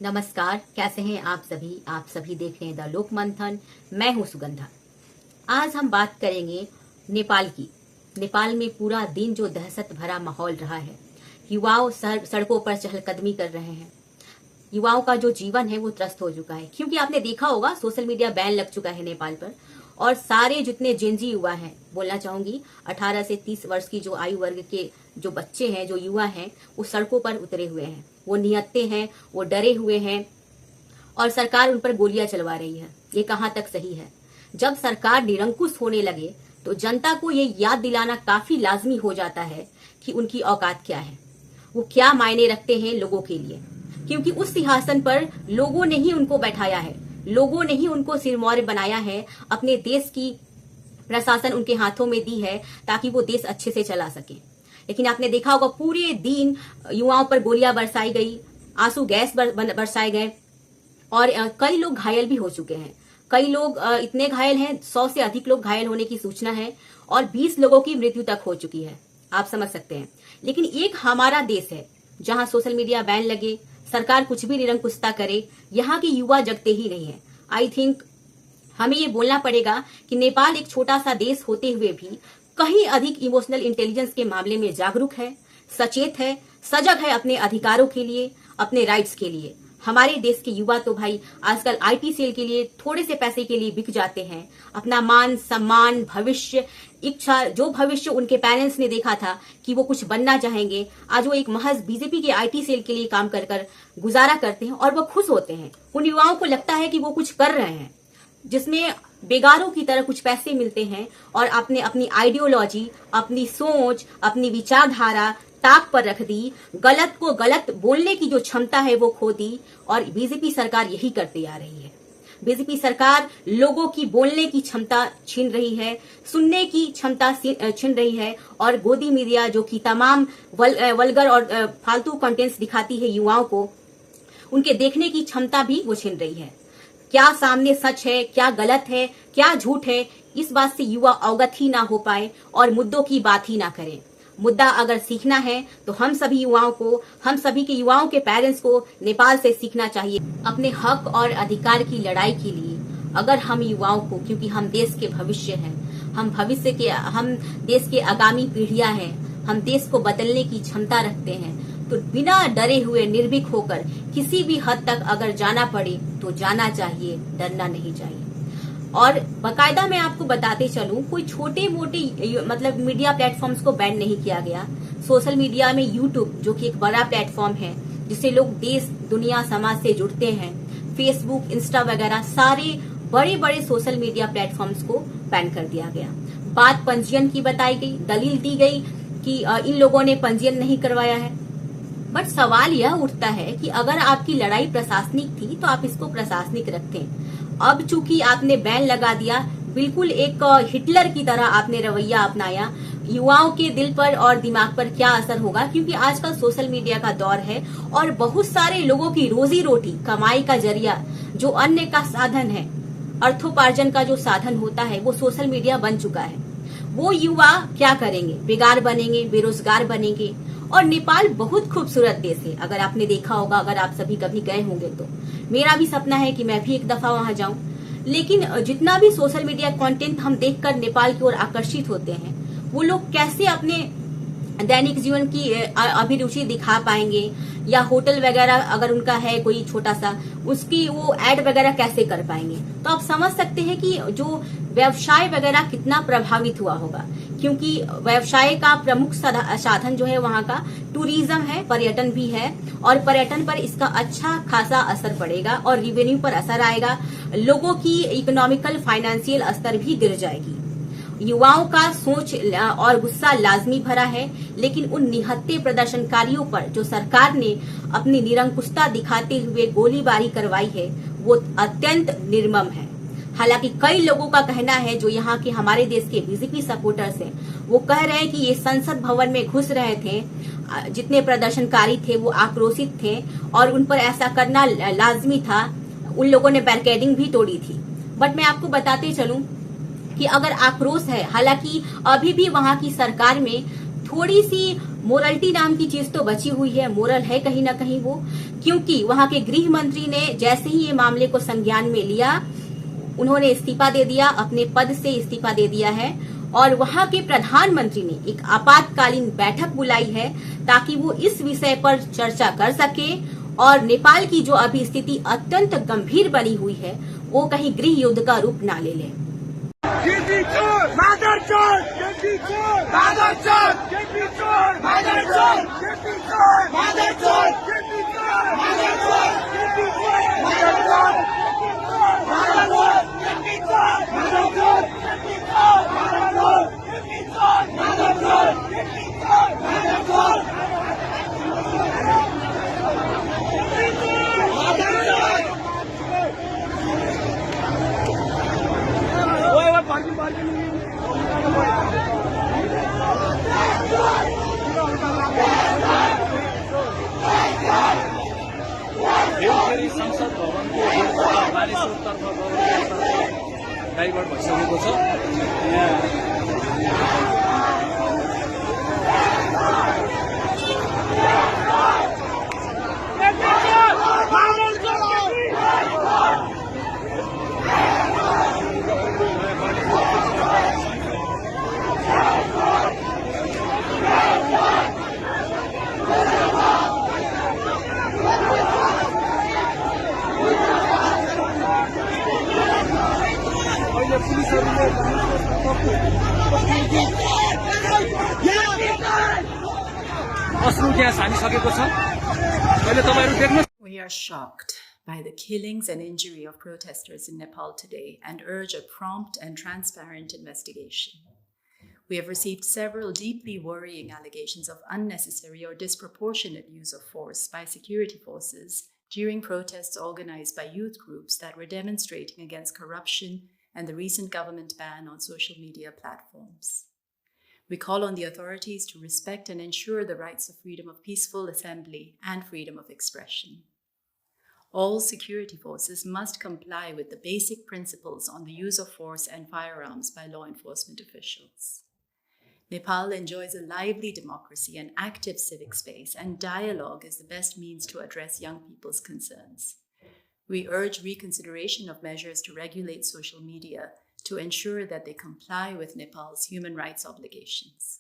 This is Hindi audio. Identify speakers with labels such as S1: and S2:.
S1: नमस्कार, कैसे हैं आप सभी देख रहे हैं द लोक मंथन। मैं हूं सुगंधा। आज हम बात करेंगे नेपाल की। नेपाल में पूरा दिन जो दहशत भरा माहौल रहा है, युवाओं सड़कों पर चहलकदमी कर रहे हैं। युवाओं का जो जीवन है वो त्रस्त हो चुका है, क्योंकि आपने देखा होगा सोशल मीडिया बैन लग चुका है नेपाल पर। और सारे जितने जेनजी युवा हैं, बोलना चाहूंगी 18 से 30 वर्ष की जो आयु वर्ग के जो बच्चे हैं, जो युवा हैं, वो सड़कों पर उतरे हुए हैं। वो निहत्थे हैं, वो डरे हुए हैं और सरकार उन पर गोलियां चलवा रही है। ये कहां तक सही है? जब सरकार निरंकुश होने लगे तो जनता को ये याद दिलाना काफी लाजमी हो जाता है कि उनकी औकात क्या है, वो क्या मायने रखते हैं लोगों के लिए। क्योंकि उस सिंहासन पर लोगों ने ही उनको बैठाया है, लोगों ने ही उनको सिरमौर बनाया है। अपने देश की प्रशासन उनके हाथों में दी है ताकि वो देश अच्छे से चला सके। लेकिन आपने देखा होगा पूरे दिन युवाओं पर गोलियां बरसाई गई, आंसू गैस बरसाए गए और कई लोग घायल भी हो चुके हैं। कई लोग इतने घायल हैं, 100 से अधिक लोग घायल होने की सूचना है और 20 लोगों की मृत्यु तक हो चुकी है। आप समझ सकते हैं। लेकिन एक हमारा देश है जहां सोशल मीडिया बैन लगे, सरकार कुछ भी निरंकुशता करे, यहाँ के युवा जगते ही नहीं है। आई थिंक हमें ये बोलना पड़ेगा कि नेपाल एक छोटा सा देश होते हुए भी कहीं अधिक इमोशनल इंटेलिजेंस के मामले में जागरूक है, सचेत है, सजग है अपने अधिकारों के लिए, अपने राइट्स के लिए। हमारे देश के युवा तो भाई आजकल आईटी सेल के लिए थोड़े से पैसे के लिए बिक जाते हैं। अपना मान सम्मान, भविष्य, इच्छा, जो भविष्य उनके पेरेंट्स ने देखा था कि वो कुछ बनना चाहेंगे, आज वो एक महज बीजेपी के आईटी सेल के लिए काम कर कर गुजारा करते हैं और वो खुश होते हैं। उन युवाओं को लगता है कि वो कुछ कर रहे हैं जिसमें बेगारों की तरह कुछ पैसे मिलते हैं और आपने अपनी आइडियोलॉजी, अपनी सोच, अपनी विचारधारा ताक पर रख दी। गलत को गलत बोलने की जो क्षमता है वो खो दी और बीजेपी सरकार यही करती आ रही है। बीजेपी सरकार लोगों की बोलने की क्षमता छीन रही है, सुनने की क्षमता छीन रही है और गोदी मीडिया जो कि तमाम वल्गर और फालतू कंटेंट्स दिखाती है युवाओं को, उनके देखने की क्षमता भी वो छीन रही है। क्या सामने सच है, क्या गलत है, क्या झूठ है, इस बात से युवा अवगत ही ना हो पाए और मुद्दों की बात ही ना करें। मुद्दा अगर सीखना है तो हम सभी युवाओं को, हम सभी के युवाओं के पेरेंट्स को नेपाल से सीखना चाहिए अपने हक और अधिकार की लड़ाई के लिए। अगर हम युवाओं को, क्योंकि हम देश के भविष्य हैं, हम देश के आगामी पीढ़ियां हैं, हम देश को बदलने की क्षमता रखते हैं, तो बिना डरे हुए निर्भीक होकर किसी भी हद तक अगर जाना पड़े तो जाना चाहिए, डरना नहीं चाहिए। और बकायदा मैं आपको बताते चलूं, कोई छोटे मोटे मतलब मीडिया प्लेटफॉर्म्स को बैन नहीं किया गया। सोशल मीडिया में यूट्यूब जो कि एक बड़ा प्लेटफॉर्म है जिससे लोग देश दुनिया समाज से जुड़ते हैं, फेसबुक, इंस्टा वगैरह सारे बड़े बड़े सोशल मीडिया प्लेटफॉर्म्स को बैन कर दिया गया। बात पंजीयन की बताई गई, दलील दी गई कि इन लोगों ने पंजीयन नहीं करवाया है। बट सवाल यह उठता है कि अगर आपकी लड़ाई प्रशासनिक थी तो आप इसको प्रशासनिक रखें। अब चूंकि आपने बैन लगा दिया, बिल्कुल एक हिटलर की तरह आपने रवैया अपनाया, युवाओं के दिल पर और दिमाग पर क्या असर होगा? क्योंकि आजकल सोशल मीडिया का दौर है और बहुत सारे लोगों की रोजी रोटी, कमाई का जरिया, जो अन्य का साधन है, अर्थोपार्जन का जो साधन होता है, वो सोशल मीडिया बन चुका है। वो युवा क्या करेंगे? बेकार बनेंगे, बेरोजगार बनेंगे। और नेपाल बहुत खूबसूरत देश है, अगर आपने देखा होगा, अगर आप सभी कभी गए होंगे तो। मेरा भी सपना है कि मैं भी एक दफा वहां जाऊं। लेकिन जितना भी सोशल मीडिया कंटेंट हम देखकर नेपाल की ओर आकर्षित होते हैं, वो लोग कैसे अपने दैनिक जीवन की अभिरुचि दिखा पाएंगे, या होटल वगैरह अगर उनका है कोई छोटा सा, उसकी वो एड वगैरह कैसे कर पाएंगे? तो आप समझ सकते हैं कि जो व्यवसाय वगैरह कितना प्रभावित हुआ होगा। क्योंकि व्यवसाय का प्रमुख साधन जो है वहाँ का टूरिज्म है, पर्यटन भी है, और पर्यटन पर इसका अच्छा खासा असर पड़ेगा और रिवेन्यू पर असर आएगा। लोगों की इकोनॉमिकल फाइनेंशियल स्तर भी गिर जाएगी। युवाओं का सोच और गुस्सा लाजमी भरा है, लेकिन उन निहत्थे प्रदर्शनकारियों पर जो सरकार ने अपनी निरंकुशता दिखाते हुए गोलीबारी करवाई है, वो अत्यंत निर्मम है। हालांकि कई लोगों का कहना है, जो यहाँ के हमारे देश के बीजेपी सपोर्टर्स हैं, वो कह रहे हैं कि ये संसद भवन में घुस रहे थे, जितने प्रदर्शनकारी थे वो आक्रोशित थे और उन पर ऐसा करना लाजमी था। उन लोगों ने बैरिकेडिंग भी तोड़ी थी। बट मैं आपको बताते चलूं कि अगर आक्रोश है, हालांकि अभी भी वहां की सरकार में थोड़ी सी मोरलिटी नाम की चीज तो बची हुई है, मोरल है कहीं ना कहीं वो, क्योंकि वहां के गृह मंत्री ने जैसे ही ये मामले को संज्ञान में लिया, उन्होंने इस्तीफा दे दिया, अपने पद से इस्तीफा दे दिया है। और वहां के प्रधानमंत्री ने एक आपातकालीन बैठक बुलाई है ताकि वो इस विषय पर चर्चा कर सके और नेपाल की जो अभी स्थिति अत्यंत गंभीर बनी हुई है वो कहीं गृह युद्ध का रूप ना ले ले।
S2: संसद भवनको गेटबाट मानिसहरूतर्फ डाइभर्ट भइसकेको छ।
S3: We are shocked by the killings and injury of protesters in Nepal today and urge a prompt and transparent investigation. We have received several deeply worrying allegations of unnecessary or disproportionate use of force by security forces during protests organized by youth groups that were demonstrating against corruption and the recent government ban on social media platforms. We call on the authorities to respect and ensure the rights of freedom of peaceful assembly and freedom of expression. All security forces must comply with the basic principles on the use of force and firearms by law enforcement officials. Nepal enjoys a lively democracy and active civic space, and dialogue is the best means to address young people's concerns. We urge reconsideration of measures to regulate social media to ensure that they comply with Nepal's human rights obligations.